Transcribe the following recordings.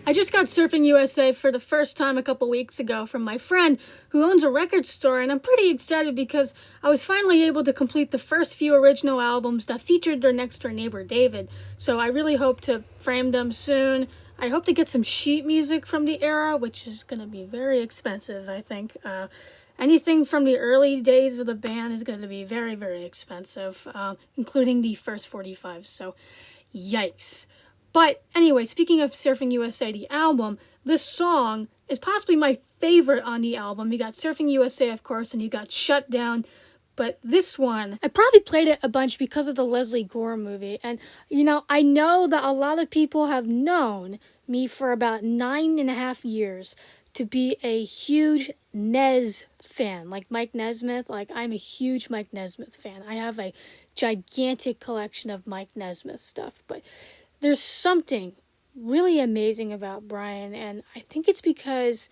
I just got Surfing USA for the first time a couple weeks ago from my friend who owns a record store, and I'm pretty excited because I was finally able to complete the first few original albums that featured their next door neighbor, David. So I really hope to frame them soon. I hope to get some sheet music from the era, which is going to be very expensive, I think. Anything from the early days of the band is going to be very, very expensive, including the first 45. So, yikes. But anyway, speaking of Surfing USA, the album, this song is possibly my favorite on the album. You got Surfing USA, of course, and you got Shut Down. But this one, I probably played it a bunch because of the Leslie Gore movie. And, I know that a lot of people have known me for about 9.5 years to be a huge Nez fan. Like Mike Nesmith, I'm a huge Mike Nesmith fan. I have a gigantic collection of Mike Nesmith stuff. But there's something really amazing about Brian, and I think it's because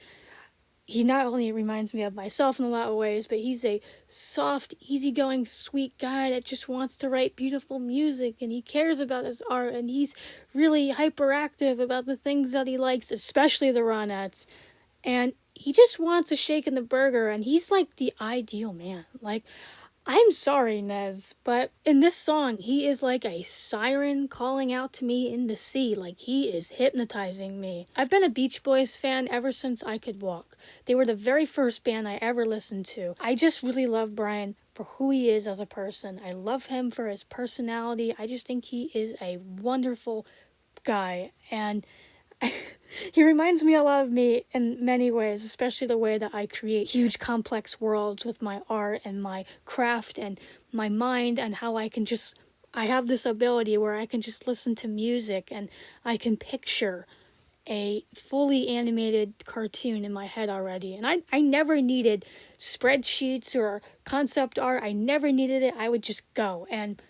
he not only reminds me of myself in a lot of ways, but he's a soft, easygoing, sweet guy that just wants to write beautiful music, and he cares about his art, and he's really hyperactive about the things that he likes, especially the Ronettes, and he just wants a shake in the burger, and he's like the ideal man. I'm sorry, Nez, but in this song, he is like a siren calling out to me in the sea. He is hypnotizing me. I've been a Beach Boys fan ever since I could walk. They were the very first band I ever listened to. I just really love Brian for who he is as a person. I love him for his personality. I just think he is a wonderful guy, and he reminds me a lot of me in many ways, especially the way that I create huge complex worlds with my art and my craft and my mind, and how I have this ability where I can just listen to music and I can picture a fully animated cartoon in my head already. And I never needed spreadsheets or concept art. I never needed it. I would just go. And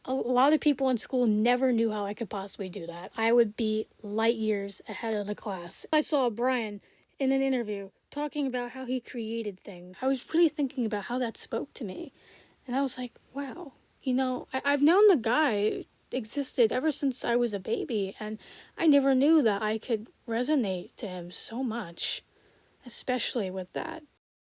a lot of people in school never knew how I could possibly do that. I would be light years ahead of the class. I saw Brian in an interview talking about how he created things. I was really thinking about how that spoke to me. And I was like, wow, I've known the guy existed ever since I was a baby, and I never knew that I could resonate to him so much, especially with that.